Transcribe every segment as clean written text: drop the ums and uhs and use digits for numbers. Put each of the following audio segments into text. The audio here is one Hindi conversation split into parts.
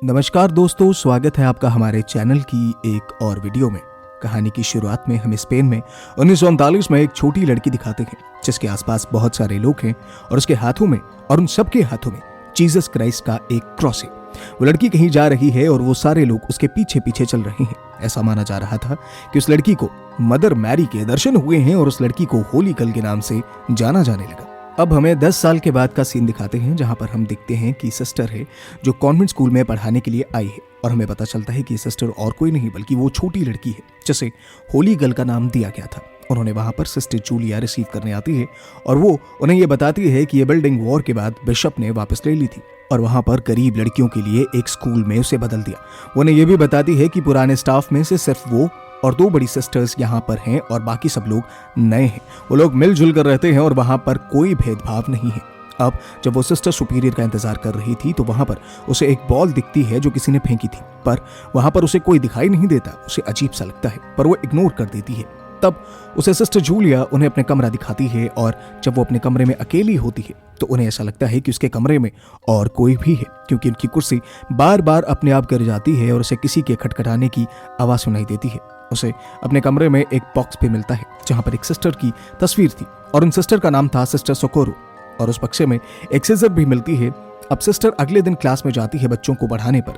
नमस्कार दोस्तों, स्वागत है आपका हमारे चैनल की एक और वीडियो में। कहानी की शुरुआत में हम स्पेन में 1939 में एक छोटी लड़की दिखाते हैं जिसके आसपास बहुत सारे लोग हैं और उसके हाथों में और उन सबके हाथों में जीसस क्राइस्ट का एक क्रॉस है। वो लड़की कहीं जा रही है और वो सारे लोग उसके पीछे पीछे चल रहे हैं। ऐसा माना जा रहा था कि उस लड़की को मदर मैरी के दर्शन हुए हैं और उस लड़की को होली गर्ल के नाम से जाना जाने लगा। अब हमें 10 साल के बाद का सीन दिखाते हैं जहां पर हम देखते हैं कि सिस्टर है जो कॉन्वेंट स्कूल में पढ़ाने के लिए आई है और हमें पता चलता है कि सिस्टर और कोई नहीं बल्कि वो छोटी लड़की है जिसे होली गर्ल का नाम दिया गया था। उन्होंने वहां पर सिस्टर जूलिया रिसीव करने आती है और वो उन्हें ये बताती है कि ये बिल्डिंग वॉर के बाद बिशप ने वापस ले ली थी और वहां पर गरीब लड़कियों के लिए एक स्कूल में उसे बदल दिया। वो उन्हें ये भी बताती है कि पुराने स्टाफ में से सिर्फ वो और 2 बड़ी सिस्टर्स यहाँ पर हैं और बाकी सब लोग नए हैं। वो लोग मिलजुल कर रहते हैं और वहाँ पर कोई भेदभाव नहीं है। अब जब वो सिस्टर सुपीरियर का इंतजार कर रही थी तो वहाँ पर उसे एक बॉल दिखती है जो किसी ने फेंकी थी, पर वहाँ पर उसे कोई दिखाई नहीं देता। उसे अजीब सा लगता है पर वो इग्नोर कर देती है। तब उसे सिस्टर जूलिया उन्हें अपने कमरा दिखाती है और जब वो अपने कमरे में अकेली होती है तो उन्हें ऐसा लगता है कि उसके कमरे में और कोई भी है, क्योंकि उनकी कुर्सी बार बार अपने आप गिर जाती है और उसे किसी के खटखटाने की आवाज सुनाई देती है। उसे अपने कमरे में एक बॉक्स भी मिलता है जहां पर एक सिस्टर की तस्वीर थी और उन सिस्टर का नाम था सिस्टर सोकोरो और उस बक्से में एक सीजर भी मिलती है। अब सिस्टर अगले दिन क्लास में जाती है बच्चों को पढ़ाने पर,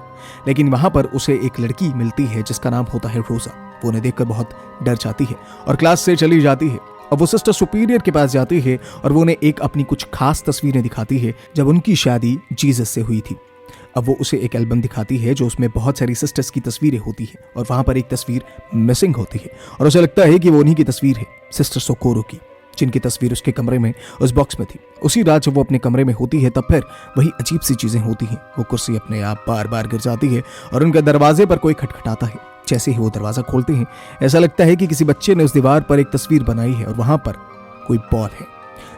लेकिन वहां पर उसे एक लड़की मिलती है जिसका नाम होता है रोजा। वो उन्हें देखकर बहुत डर जाती है और क्लास से चली जाती है। अब वो सिस्टर सुपीरियर के पास जाती है और वो उन्हें एक अपनी कुछ खास तस्वीरें दिखाती है जब उनकी शादी जीसस से हुई थी। अब वो उसे एक एल्बम दिखाती है जो उसमें बहुत सारी सिस्टर्स की तस्वीरें होती है और वहां पर एक तस्वीर मिसिंग होती है और उसे लगता है कि वो उन्हीं की तस्वीर है, सिस्टर सोकोरो की, जिनकी तस्वीर उसके कमरे में उस बॉक्स में थी। उसी रात जब वो अपने कमरे में होती है तब फिर वही अजीब सी चीजें होती हैं। वो कुर्सी अपने आप बार बार गिर जाती है और उनके दरवाजे पर कोई खटखटाता है। जैसे ही वो दरवाजा खोलते हैं ऐसा लगता है कि किसी बच्चे ने उस दीवार पर एक तस्वीर बनाई है और वहां पर कोई बॉल है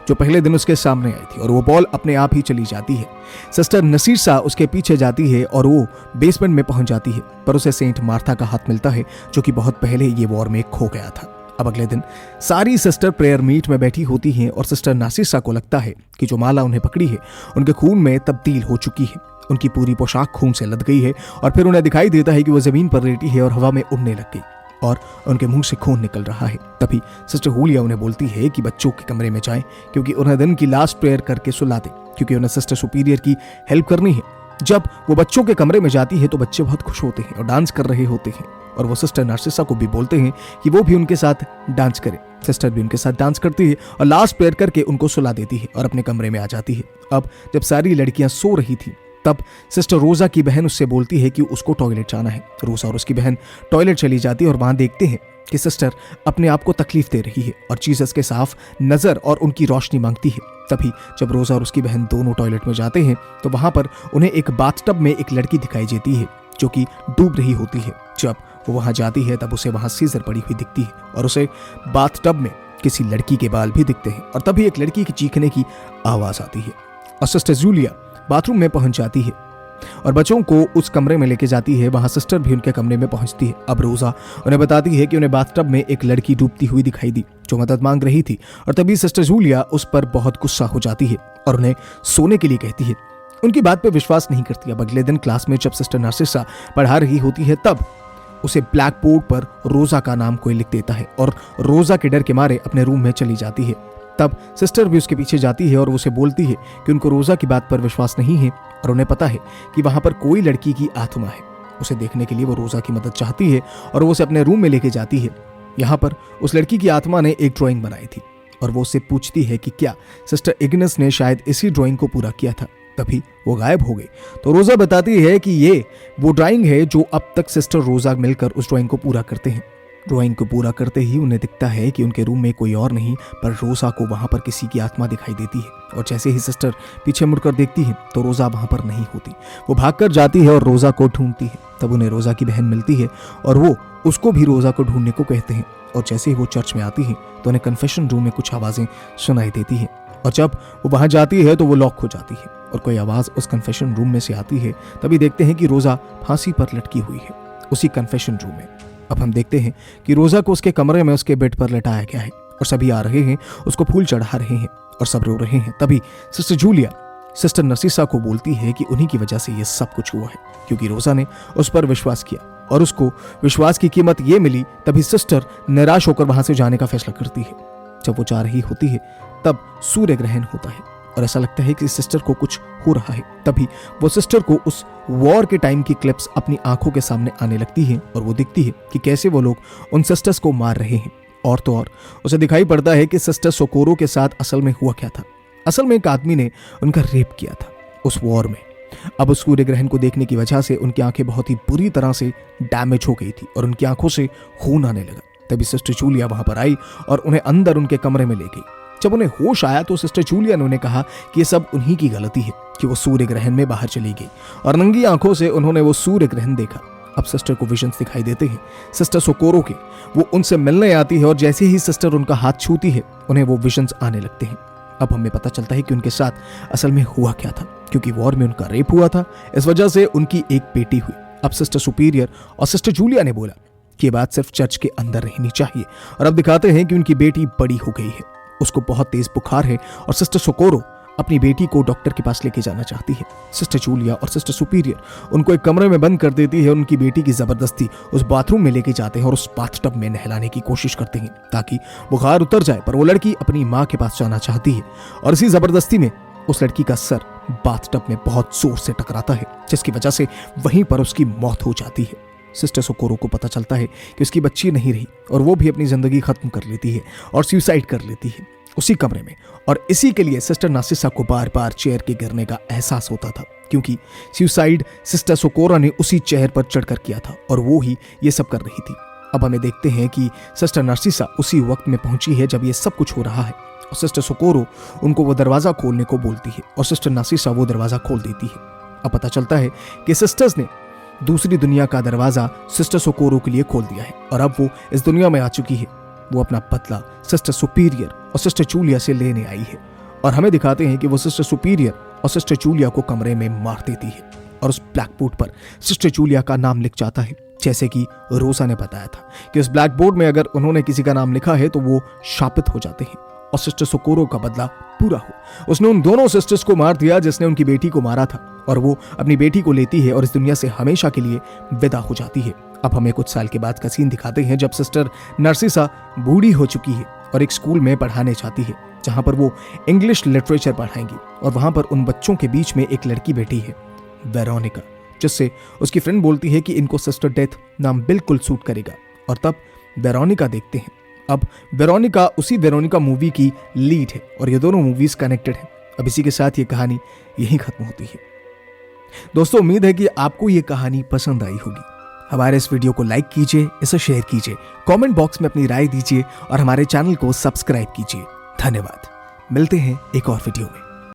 जो पहले दिन उसके सामने आई थी और वो बॉल अपने आप ही चली जाती है। सिस्टर नसीसा उसके पीछे जाती है और वो बेसमेंट में पहुंच जाती है, पर उसे सेंट मार्था का हाथ मिलता है जो कि बहुत पहले ये वॉर में खो गया था। अब अगले दिन सारी सिस्टर प्रेयर मीट में बैठी होती हैं और सिस्टर नासिसा को लगता है कि जो माला उन्हें पकड़ी है उनके खून में तब्दील हो चुकी है। उनकी पूरी पोशाक खून से लद गई है और फिर उन्हें दिखाई देता है कि वो जमीन पर लेटी है और हवा में उड़ने लग गई और उनके मुंह से खून निकल रहा है। तभी सिस्टर जूलिया उन्हें बोलती है कि बच्चों के कमरे में जाएं क्योंकि उन्हें दिन की लास्ट प्रेयर करके सुला दे, क्योंकि उन्हें सिस्टर सुपीरियर की हेल्प करनी है। जब वो बच्चों के कमरे में जाती है तो बच्चे बहुत खुश होते हैं और डांस कर रहे होते हैं और वो सिस्टर नार्सिसा को भी बोलते हैं कि वो भी उनके साथ डांस करे। सिस्टर भी उनके साथ डांस करती है और लास्ट प्रेयर करके उनको सुला देती है और अपने कमरे में आ जाती है। अब जब सारी लड़कियां सो रही थी तब सिस्टर रोजा की बहन उससे बोलती है कि उसको टॉयलेट जाना है। रोजा और उसकी बहन टॉयलेट चली जाती है और वहां देखते हैं कि सिस्टर अपने आप को तकलीफ दे रही है और जीसस के साफ नजर और उनकी रोशनी मांगती है। तभी जब रोजा और उसकी बहन दोनों टॉयलेट में जाते हैं तो वहां पर उन्हें एक बाथटब में एक लड़की दिखाई देती है जो कि डूब रही होती है। जब वो वहां जाती है तब उसे वहां सीजर पड़ी हुई दिखती है और उसे बाथटब में किसी लड़की के बाल भी दिखते हैं और तभी एक लड़की की चीखने की आवाज आती है और सिस्टर जूलिया बाथरूम में पहुंच जाती है और बच्चों को उस कमरे में लेके जाती है। वहां सिस्टर भी उनके कमरे में पहुंचती है। अब रोजा उन्हें बताती है कि उन्हें बाथटब में एक लड़की डूबती हुई दिखाई दी जो मदद मांग रही थी और तभी सिस्टर जूलिया उस पर बहुत गुस्सा हो जाती है और उन्हें सोने के लिए कहती है। उनकी बात पे विश्वास नहीं करती। अब अगले दिन क्लास में जब सिस्टर नार्सिसा पढ़ा रही होती है तब उसे ब्लैक बोर्ड पर रोजा का नाम कोई लिख देता है और रोजा के डर के मारे अपने रूम में चली जाती है। तब सिस्टर भी उसके पीछे जाती है और उसे बोलती है कि उनको रोजा की बात पर विश्वास नहीं है और उन्हें पता है कि वहां पर कोई लड़की की आत्मा है। उसे देखने के लिए वो रोजा की मदद चाहती है और वो उसे अपने रूम में लेके जाती है। यहाँ पर उस लड़की की आत्मा ने एक ड्राइंग बनाई थी और वो उससे पूछती है कि क्या सिस्टर इग्नस ने शायद इसी ड्राइंग को पूरा किया था। तभी वो गायब हो गई तो रोजा बताती है कि ये वो ड्राइंग है जो अब तक सिस्टर रोजा मिलकर उस ड्राइंग को पूरा करते हैं। ड्राइंग को पूरा करते ही उन्हें दिखता है कि उनके रूम में कोई और नहीं पर रोजा को वहां पर किसी की आत्मा दिखाई देती है और जैसे ही सिस्टर पीछे मुड़कर देखती है तो रोजा वहां पर नहीं होती। वो भागकर जाती है और रोजा को ढूंढती है। तब उन्हें रोजा की बहन मिलती है और वो उसको भी रोजा को ढूंढने को कहते हैं और जैसे ही वो चर्च में आती है तो उन्हें कन्फेशन रूम में कुछ आवाजें सुनाई देती है और जब वो वहां जाती है तो वो लॉक हो जाती है और कोई आवाज उस कन्फेशन रूम में से आती है। तभी देखते हैं कि रोजा फांसी पर लटकी हुई है उसी कन्फेशन रूम में। अब हम देखते हैं कि रोजा को उसके कमरे में उसके बेड पर लटाया गया है और सभी आ रहे हैं, उसको फूल चढ़ा रहे हैं और सब रो रहे हैं। तभी सिस्टर जूलिया सिस्टर नरसिसा को बोलती है कि उन्हीं की वजह से ये सब कुछ हुआ है, क्योंकि रोजा ने उस पर विश्वास किया और उसको विश्वास की कीमत ये मिली। तभी सिस्टर निराश होकर वहां से जाने का फैसला करती है। जब वो जा रही होती है तब सूर्य ग्रहण होता है और ऐसा लगता है कि सिस्टर को कुछ हो रहा है। तभी वो सिस्टर को उस वॉर के टाइम की क्लिप्स अपनी आंखों के सामने आने लगती है और वो दिखती है कि कैसे वो लोग उन सिस्टर्स को मार रहे हैं। और तो और उसे दिखाई पड़ता है कि सिस्टर सोकोरो के साथ असल में हुआ क्या था। असल में एक आदमी ने उनका रेप किया था उस वॉर में। अब उस सूर्य ग्रहण को देखने की वजह से उनकी आंखें बहुत ही बुरी तरह से डैमेज हो गई थी और उनकी आंखों से खून आने लगा। तभी सिस्टर जूलिया वहां पर आई और उन्हें अंदर उनके कमरे में ले गई। जब उन्हें होश आया तो सिस्टर जूलिया ने उन्हें कहा कि ये सब उन्हीं की गलती है कि वो सूर्य ग्रहण में बाहर चली गई और नंगी आंखों से उन्होंने वो सूर्य ग्रहण देखा। अब सिस्टर को विजन्स दिखाई देते हैं सिस्टर सोकोरो के। वो उनसे मिलने आती है और जैसे ही सिस्टर उनका हाथ छूती है उन्हें वो विजन्स आने लगते हैं। अब हमें पता चलता है कि उनके साथ असल में हुआ क्या था, क्योंकि वॉर में उनका रेप हुआ था। इस वजह से उनकी एक बेटी हुई। अब सिस्टर सुपीरियर और सिस्टर जूलिया ने बोला कि ये बात सिर्फ चर्च के अंदर रहनी चाहिए और अब दिखाते हैं कि उनकी बेटी बड़ी हो गई है, उसको बहुत तेज बुखार है और सिस्टर सोकोरो अपनी बेटी को डॉक्टर के पास लेके जाना चाहती है। सिस्टर जूलिया और सिस्टर सुपीरियर उनको एक कमरे में बंद कर देती है। उनकी बेटी की जबरदस्ती उस बाथरूम में लेके जाते हैं और उस बाथटब में नहलाने की कोशिश करते हैं ताकि बुखार उतर जाए, पर वो लड़की अपनी माँ के पास जाना चाहती है और इसी जबरदस्ती में उस लड़की का सर बाथटब में बहुत जोर से टकराता है, जिसकी वजह से वहीं पर उसकी मौत हो जाती है। सिस्टर सोकोरो को पता चलता है कि उसकी बच्ची नहीं रही और वो भी अपनी जिंदगी खत्म कर लेती है और सुसाइड कर लेती है उसी कमरे में। और इसी के लिए सिस्टर नासिसा को बार बार चेयर के गिरने का एहसास होता था, क्योंकि सुसाइड सिस्टर सोकोरा ने उसी चेयर पर चढ़कर किया था और वो ही ये सब कर रही थी। अब हमें देखते हैं कि सिस्टर नासिसा उसी वक्त में पहुंची है जब ये सब कुछ हो रहा है और सिस्टर सोकोरो उनको वो दरवाजा खोलने को बोलती है और सिस्टर नासिसा वो दरवाजा खोल देती है। अब पता चलता है कि सिस्टर्स ने दूसरी दुनिया का दरवाजा सिस्टर सोकोरो के लिए खोल दिया है और अब वो इस दुनिया में आ चुकी है। वो अपना बदला सिस्टर सुपीरियर और सिस्टर जूलिया से लेने आई है और हमें दिखाते हैं कि वो सिस्टर सुपीरियर और सिस्टर जूलिया को कमरे में मार देती है और उस ब्लैक बोर्ड पर सिस्टर जूलिया का नाम लिख जाता है, जैसे कि रोसा ने बताया था कि उस ब्लैक बोर्ड में अगर उन्होंने किसी का नाम लिखा है तो वो शापित हो जाते हैं और सिस्टर सोकोरो का बदला पूरा हो। उसने उन दोनों सिस्टर्स को मार दिया जिसने उनकी बेटी को मारा था और वो अपनी बेटी को लेती है और इस दुनिया से हमेशा के लिए विदा हो जाती है। अब हमें कुछ साल के बाद का सीन दिखाते हैं जब सिस्टर नरसिसा बूढ़ी हो चुकी है और एक स्कूल में पढ़ाने जाती है जहां पर वो इंग्लिश लिटरेचर पढ़ाएंगी और वहां पर उन बच्चों के बीच में एक लड़की बैठी है वेरोनिका, जिससे उसकी फ्रेंड बोलती है कि इनको सिस्टर डेथ नाम बिल्कुल सूट करेगा। और तब वेरोनिका देखते हैं। अब वेरोनिका उसी वेरोनिका मूवी की लीड है और ये दोनों मूवीज कनेक्टेड हैं। अब इसी के साथ ये कहानी यहीं खत्म होती है। दोस्तों, उम्मीद है कि आपको ये कहानी पसंद आई होगी। हमारे इस वीडियो को लाइक कीजिए, इसे शेयर कीजिए, कमेंट बॉक्स में अपनी राय दीजिए और हमारे चैनल को सब्सक्राइब कीजिए। धन्यवाद। मिलते हैं एक और वीडियो में।